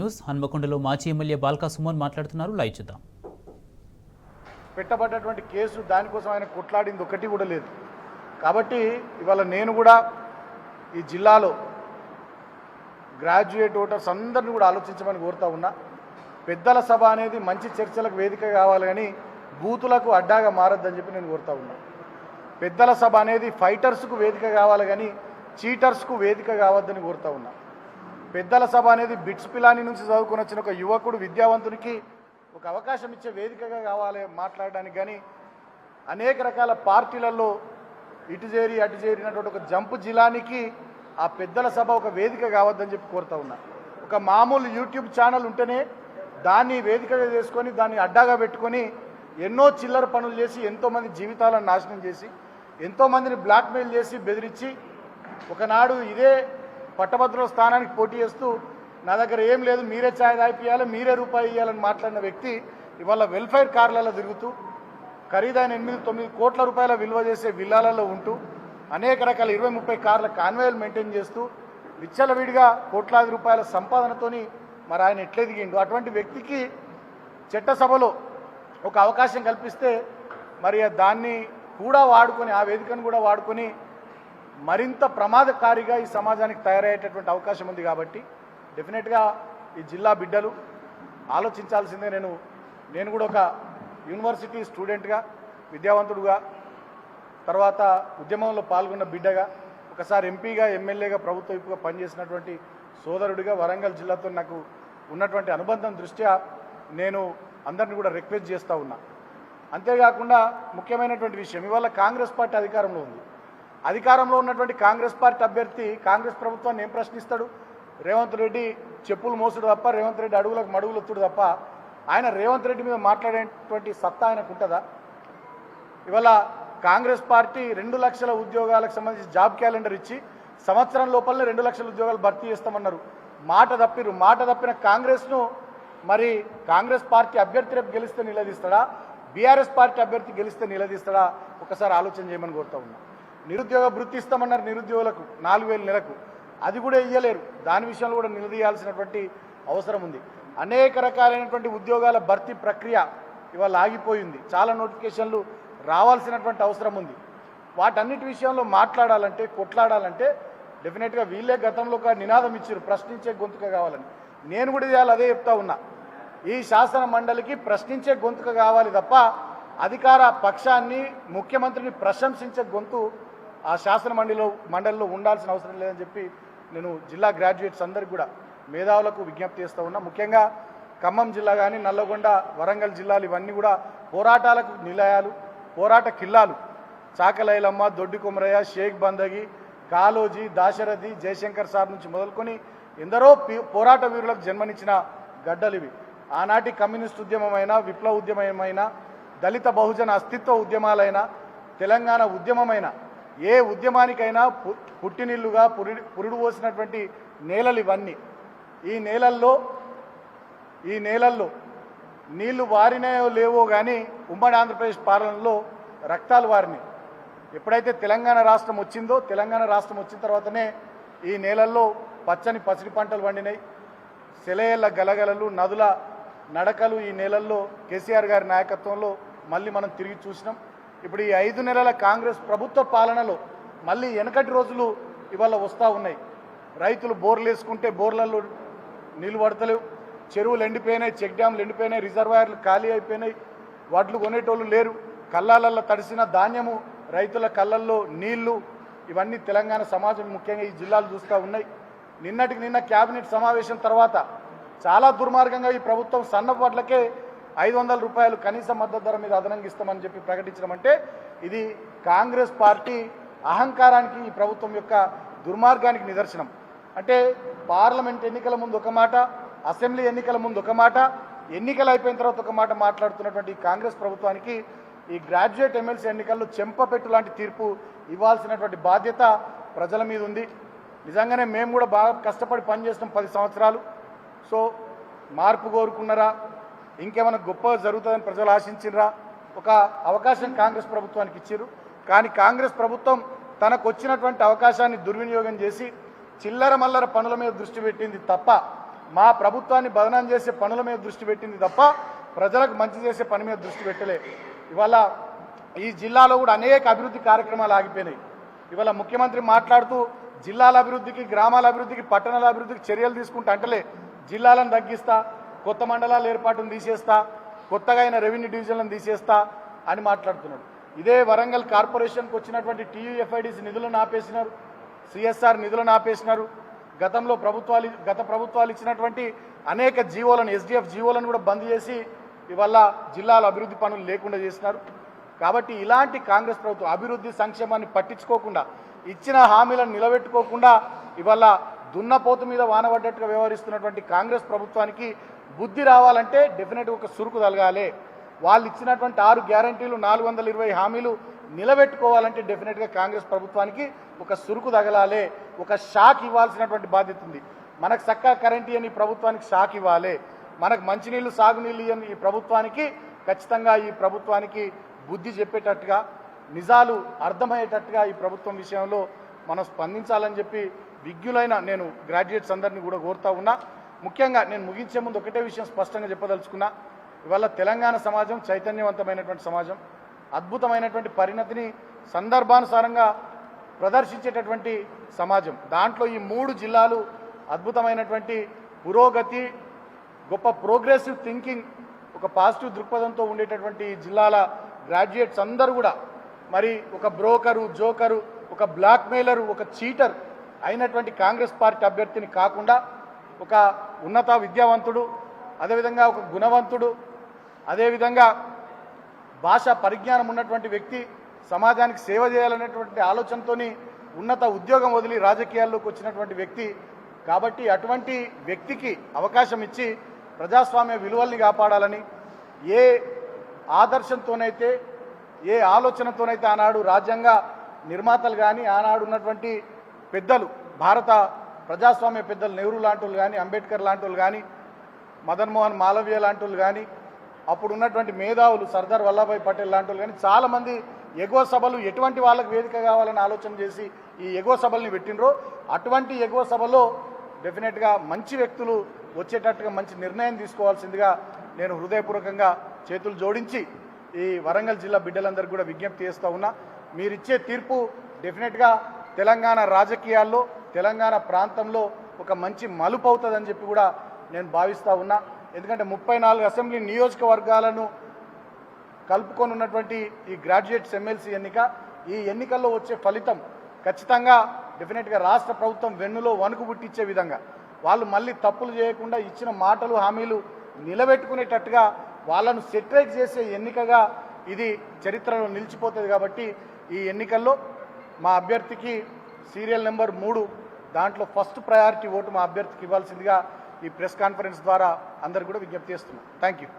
News. హన్మకొండలో మాజీ MLA Balka Suman మాట్లాడుతున్నారు. Live చూద్దాం. పెట్టబడ్డటువంటి కేసు దానికోసం ఆయన కొట్లాడింది ఒకటి కూడా లేదు. కాబట్టి ఇవాళ నేను కూడా ఈ జిల్లాలో గ్రాడ్యుయేట్ ఓటర్స్ అందరిని కూడా ఆలోచించమని కోరుతా ఉన్నా. పెద్దల సభ అనేది మంచి చర్చలకు వేదిక కావాలి కానీ బూతులకు అడ్డాగా మారద్దని చెప్పి నేను కోరుతా ఉన్నా. పెద్దల సభ అనేది ఫైటర్స్కు వేదిక కావాలి కానీ చీటర్స్కు వేదిక కావద్దని కోరుతా ఉన్నా. పెద్దల సభ అనేది బిట్స్ పిలాని నుంచి చదువుకొని వచ్చిన ఒక యువకుడు విద్యావంతునికి ఒక అవకాశం ఇచ్చే వేదికగా కావాలి మాట్లాడడానికి. కానీ అనేక రకాల పార్టీలలో ఇటు చేరి అటు చేరినటువంటి ఒక జంపు జిల్లానికి ఆ పెద్దల సభ ఒక వేదిక కావద్దని చెప్పి కోరుతా ఉన్నా. ఒక మామూలు యూట్యూబ్ ఛానల్ ఉంటేనే దాన్ని వేదికగా చేసుకొని దాన్ని అడ్డాగా పెట్టుకొని ఎన్నో చిల్లర పనులు చేసి ఎంతోమంది జీవితాలను నాశనం చేసి ఎంతోమందిని బ్లాక్మెయిల్ చేసి బెదిరించి ఒకనాడు ఇదే పట్టభద్రుల స్థానానికి పోటీ చేస్తూ నా దగ్గర ఏం లేదు, మీరే ఛాయ్ తాగిపియాలి, మీరే రూపాయి ఇవ్వాలని మాట్లాడిన వ్యక్తి ఇవాళ వెల్ఫేర్ కార్లలో తిరుగుతూ ఖరీదైన 8-9 కోట్ల రూపాయల విలువ చేసే విల్లాలలో ఉంటూ అనేక రకాల 20-30 కార్ల కాన్వేయల్ మెయింటైన్ చేస్తూ విచ్చలవిడిగా కోట్లాది రూపాయల సంపాదనతోని మరి ఆయన ఎట్లెదిగిండు. అటువంటి వ్యక్తికి చట్టసభలో ఒక అవకాశం కల్పిస్తే మరి దాన్ని కూడా వాడుకొని ఆ వేదికను కూడా వాడుకొని మరింత ప్రమాదకారిగా ఈ సమాజానికి తయారయ్యేటటువంటి అవకాశం ఉంది. కాబట్టి డెఫినెట్గా ఈ జిల్లా బిడ్డలు ఆలోచించాల్సిందే. నేను కూడా ఒక యూనివర్సిటీ స్టూడెంట్గా, విద్యావంతుడుగా, తర్వాత ఉద్యమంలో పాల్గొన్న బిడ్డగా, ఒకసారి ఎంపీగా, ఎమ్మెల్యేగా, ప్రభుత్వ వైపుగా పనిచేసినటువంటి సోదరుడిగా వరంగల్ జిల్లాతో నాకు ఉన్నటువంటి అనుబంధం దృష్ట్యా నేను అందరినీ కూడా రిక్వెస్ట్ చేస్తూ ఉన్నా. అంతేకాకుండా ముఖ్యమైనటువంటి విషయం, ఇవాళ కాంగ్రెస్ పార్టీ అధికారంలో ఉంది. అధికారంలో ఉన్నటువంటి కాంగ్రెస్ పార్టీ అభ్యర్థి కాంగ్రెస్ ప్రభుత్వాన్ని ఏం ప్రశ్నిస్తాడు? రేవంత్ రెడ్డి చెప్పులు మోసుడు తప్ప, రేవంత్ రెడ్డి అడుగులకు మడుగులు ఒత్తుడు తప్ప ఆయన రేవంత్ రెడ్డి మీద మాట్లాడేటువంటి సత్తా ఆయనకు ఉంటుందా? ఇవాళ కాంగ్రెస్ పార్టీ 2 లక్షల ఉద్యోగాలకు సంబంధించి జాబ్ క్యాలెండర్ ఇచ్చి సంవత్సరం లోపలనే 2 లక్షల ఉద్యోగాలు భర్తీ చేస్తామన్నారు. మాట తప్పిన కాంగ్రెస్ను మరి కాంగ్రెస్ పార్టీ అభ్యర్థి రేపు గెలిస్తే నిలదీస్తాడా, బీఆర్ఎస్ పార్టీ అభ్యర్థి గెలిస్తే నిలదీస్తాడా? ఒకసారి ఆలోచన చేయమని కోరుతా ఉన్నా. నిరుద్యోగ భృతి ఇస్తామన్నారు నిరుద్యోగులకు 4000 నెలకు, అది కూడా ఇయ్యలేరు. దాని విషయంలో కూడా నిలదీయాల్సినటువంటి అవసరం ఉంది. అనేక రకాలైనటువంటి ఉద్యోగాల భర్తీ ప్రక్రియ ఇవాళ ఆగిపోయింది. చాలా నోటిఫికేషన్లు రావాల్సినటువంటి అవసరం ఉంది. వాటన్నిటి విషయంలో మాట్లాడాలంటే, కొట్లాడాలంటే డెఫినెట్గా వీళ్ళే గతంలో ఒక నినాదం ఇచ్చారు, ప్రశ్నించే గొంతుక కావాలని. నేను కూడా ఇవాళ అదే చెప్తా ఉన్నా. ఈ శాసన మండలికి ప్రశ్నించే గొంతుక కావాలి తప్ప అధికార పక్షాన్ని, ముఖ్యమంత్రిని ప్రశంసించే గొంతు ఆ శాసన మండలిలో ఉండాల్సిన అవసరం లేదని చెప్పి నేను జిల్లా గ్రాడ్యుయేట్స్ అందరికీ కూడా, మేధావులకు విజ్ఞప్తి చేస్తూ ఉన్నా. ముఖ్యంగా ఖమ్మం జిల్లా కానీ, నల్లగొండ, వరంగల్ జిల్లాలు ఇవన్నీ కూడా పోరాటాలకు నిలయాలు, పోరాట కిల్లాలు. చాకలైలమ్మ, దొడ్డి కొమరయ్య, షేక్ బందగి, కాలోజీ, దాశరథి, జయశంకర్ సార్ నుంచి మొదలుకొని ఎందరో పోరాట వీరులకు జన్మనిచ్చిన గడ్డలు ఇవి. ఆనాటి కమ్యూనిస్ట్ ఉద్యమమైనా, విప్లవ ఉద్యమమైనా, దళిత బహుజన అస్తిత్వ ఉద్యమాలైనా, తెలంగాణ ఉద్యమమైన ఏ ఉద్యమానికైనా పుట్టినిల్లుగా పురుడు పోసినటువంటి నేలలు ఇవన్నీ. ఈ నేలల్లో నీళ్లు వారినాయో లేవో కానీ ఉమ్మడి ఆంధ్రప్రదేశ్ పాలనలో రక్తాలు వారినాయి. ఎప్పుడైతే తెలంగాణ రాష్ట్రం వచ్చిందో, తెలంగాణ రాష్ట్రం వచ్చిన తర్వాతనే ఈ నేలల్లో పచ్చని పసిడి పంటలు పండినాయి. సెలయేళ్ల గలగలలు, నదుల నడకలు ఈ నేలల్లో కేసీఆర్ గారి నాయకత్వంలో మళ్ళీ మనం తిరిగి చూసినాం. ఇప్పుడు ఈ 5 నెలల కాంగ్రెస్ ప్రభుత్వ పాలనలో మళ్ళీ వెనకటి రోజులు ఇవాళ వస్తూ ఉన్నాయి. రైతులు బోర్లు వేసుకుంటే బోర్లలో నీళ్లు పడతలేవు, చెరువులు ఎండిపోయినాయి, చెక్ డ్యామ్లు ఎండిపోయినాయి, రిజర్వాయర్లు ఖాళీ అయిపోయినాయి, వడ్లు కొనేటోళ్ళు లేరు, కళ్ళాలల్లో తడిసిన ధాన్యము, రైతుల కళ్ళల్లో నీళ్లు, ఇవన్నీ తెలంగాణ సమాజం ముఖ్యంగా ఈ జిల్లాలు చూస్తూ ఉన్నాయి. నిన్నటికి నిన్న క్యాబినెట్ సమావేశం తర్వాత చాలా దుర్మార్గంగా ఈ ప్రభుత్వం సన్న వడ్లకే 500 రూపాయలు కనీస మద్దతు ధర మీద అదనంగా ఇస్తామని చెప్పి ప్రకటించడం అంటే ఇది కాంగ్రెస్ పార్టీ అహంకారానికి, ఈ ప్రభుత్వం యొక్క దుర్మార్గానికి నిదర్శనం. అంటే పార్లమెంట్ ఎన్నికల ముందు ఒక మాట, అసెంబ్లీ ఎన్నికల ముందు ఒక మాట, ఎన్నికలు అయిపోయిన తర్వాత ఒక మాట మాట్లాడుతున్నటువంటి కాంగ్రెస్ ప్రభుత్వానికి ఈ గ్రాడ్యుయేట్ ఎమ్మెల్సీ ఎన్నికల్లో చెంపపెట్టు లాంటి తీర్పు ఇవ్వాల్సినటువంటి బాధ్యత ప్రజల మీద ఉంది. నిజంగానే మేము కూడా బాగా కష్టపడి పనిచేస్తున్నాం 10 సంవత్సరాలు. సో మార్పు కోరుకున్నారా, ఇంకేమైనా గొప్పగా జరుగుతుందని ప్రజలు ఆశించినరా? ఒక అవకాశం కాంగ్రెస్ ప్రభుత్వానికి ఇచ్చారు. కానీ కాంగ్రెస్ ప్రభుత్వం తనకు వచ్చినటువంటి అవకాశాన్ని దుర్వినియోగం చేసి చిల్లర మల్లర పనుల మీద దృష్టి పెట్టింది తప్ప మా ప్రభుత్వాన్ని బదనాం చేసే పనుల మీద దృష్టి పెట్టింది తప్ప ప్రజలకు మంచి చేసే పని మీద దృష్టి పెట్టలే. ఇవాళ ఈ జిల్లాలో కూడా అనేక అభివృద్ధి కార్యక్రమాలు ఆగిపోయినాయి. ఇవాళ ముఖ్యమంత్రి మాట్లాడుతూ జిల్లాల అభివృద్ధికి, గ్రామాల అభివృద్ధికి, పట్టణాల అభివృద్ధికి చర్యలు తీసుకుంటా అంటలే, జిల్లాలను తగ్గిస్తా, కొత్త మండలాల ఏర్పాటును తీసేస్తా, కొత్తగా అయిన రెవెన్యూ డివిజన్లను తీసేస్తా అని మాట్లాడుతున్నాడు. ఇదే వరంగల్ కార్పొరేషన్కి వచ్చినటువంటి టీయూఎఫ్ఐడిసి నిధులను ఆపేసినారు, సిఎస్ఆర్ నిధులను ఆపేసినారు. గత ప్రభుత్వాలు ఇచ్చినటువంటి అనేక జీవోలను, ఎస్డిఎఫ్ జీవోలను కూడా బంద్ చేసి ఇవాళ జిల్లాలో అభివృద్ధి పనులు లేకుండా చేసినారు. కాబట్టి ఇలాంటి కాంగ్రెస్ ప్రభుత్వం అభివృద్ధి సంక్షేమాన్ని పట్టించుకోకుండా, ఇచ్చిన హామీలను నిలబెట్టుకోకుండా ఇవాళ దున్నపోతు మీద వానబడ్డట్టుగా వ్యవహరిస్తున్నటువంటి కాంగ్రెస్ ప్రభుత్వానికి బుద్ధి రావాలంటే డెఫినెట్గా ఒక సురుకు తలగాలి. వాళ్ళు ఇచ్చినటువంటి 6 గ్యారంటీలు, 420 హామీలు నిలబెట్టుకోవాలంటే డెఫినెట్గా కాంగ్రెస్ ప్రభుత్వానికి ఒక సురుకు తగలాలి, ఒక షాక్ ఇవ్వాల్సినటువంటి బాధ్యత ఉంది. మనకు చక్కగా కరెంట్ ఇవ్వని ఈ ప్రభుత్వానికి షాక్ ఇవ్వాలి, మనకు మంచినీళ్ళు, సాగునీళ్ళు ఇవ్వని ఈ ప్రభుత్వానికి ఖచ్చితంగా ఈ ప్రభుత్వానికి బుద్ధి చెప్పేటట్టుగా, నిజాలు అర్థమయ్యేటట్టుగా ఈ ప్రభుత్వం విషయంలో మనం స్పందించాలని చెప్పి విజ్ఞులైన నేను గ్రాడ్యుయేట్స్ అందరినీ కూడా కోరుతా ఉన్నా. ముఖ్యంగా నేను ముగించే ముందు ఒకటే విషయం స్పష్టంగా చెప్పదలుచుకున్నా. ఇవాళ తెలంగాణ సమాజం చైతన్యవంతమైనటువంటి సమాజం, అద్భుతమైనటువంటి పరిణతిని సందర్భానుసారంగా ప్రదర్శించేటటువంటి సమాజం. దాంట్లో ఈ 3 జిల్లాలు అద్భుతమైనటువంటి పురోగతి, గొప్ప ప్రోగ్రెసివ్ థింకింగ్, ఒక పాజిటివ్ దృక్పథంతో ఉండేటటువంటి జిల్లాల గ్రాడ్యుయేట్స్ అందరూ కూడా మరి ఒక బ్రోకరు, జోకరు, ఒక బ్లాక్మెయిలరు, ఒక చీటర్ అయినటువంటి కాంగ్రెస్ పార్టీ అభ్యర్థిని కాకుండా ఒక ఉన్నత విద్యావంతుడు, అదేవిధంగా ఒక గుణవంతుడు, అదేవిధంగా భాషా పరిజ్ఞానం ఉన్నటువంటి వ్యక్తి, సమాజానికి సేవ చేయాలనేటువంటి ఆలోచనతోని ఉన్నత ఉద్యోగం వదిలి రాజకీయాల్లోకి వచ్చినటువంటి వ్యక్తి. కాబట్టి అటువంటి వ్యక్తికి అవకాశం ఇచ్చి ప్రజాస్వామ్య విలువల్ని కాపాడాలని, ఏ ఆదర్శంతోనైతే, ఏ ఆలోచనతోనైతే ఆనాడు రాజ్యాంగ నిర్మాతలు కానీ, ఆనాడు ఉన్నటువంటి పెద్దలు, భారత ప్రజాస్వామ్య పెద్దలు నెహ్రూ లాంటి వాళ్ళు కానీ, అంబేద్కర్ లాంటి వాళ్ళు కానీ, మదన్ మోహన్ మాలవీయ లాంటి వాళ్ళు కానీ, అప్పుడు ఉన్నటువంటి మేధావులు సర్దార్ వల్లభాయ్ పటేల్ లాంటి వాళ్ళు కానీ చాలామంది ఎగువ సభలు ఎటువంటి వాళ్ళకు వేదిక కావాలని ఆలోచన చేసి ఈ ఎగువ సభల్ని పెట్టినరో అటువంటి ఎగువ సభలో డెఫినెట్గా మంచి వ్యక్తులు వచ్చేటట్టుగా మంచి నిర్ణయం తీసుకోవాల్సిందిగా నేను హృదయపూర్వకంగా చేతులు జోడించి ఈ వరంగల్ జిల్లా బిడ్డలందరికీ కూడా విజ్ఞప్తి చేస్తూ ఉన్నా. మీరిచ్చే తీర్పు డెఫినెట్గా తెలంగాణ రాజకీయాల్లో, తెలంగాణ ప్రాంతంలో ఒక మంచి మలుపు అవుతుందని చెప్పి కూడా నేను భావిస్తూ ఉన్నా. ఎందుకంటే 34 అసెంబ్లీ నియోజకవర్గాలను కలుపుకొని ఉన్నటువంటి ఈ గ్రాడ్యుయేట్స్ ఎమ్మెల్సీ ఎన్నిక, ఈ ఎన్నికల్లో వచ్చే ఫలితం ఖచ్చితంగా డెఫినెట్గా రాష్ట్ర ప్రభుత్వం వెన్నులో వణుకు పుట్టించే విధంగా, వాళ్ళు మళ్ళీ తప్పులు చేయకుండా ఇచ్చిన మాటలు, హామీలు నిలబెట్టుకునేటట్టుగా వాళ్ళను సెటరైజ్ చేసే ఎన్నికగా ఇది చరిత్రలో నిలిచిపోతుంది. కాబట్టి ఈ ఎన్నికల్లో మా అభ్యర్థికి సీరియల్ నెంబర్ 3 దాంట్లో ఫస్ట్ ప్రయారిటీ ఓటు మా అభ్యర్థికి ఇవ్వాల్సిందిగా ఈ ప్రెస్ కాన్ఫరెన్స్ ద్వారా అందరు కూడా విజ్ఞప్తి చేస్తున్నాం. Thank you.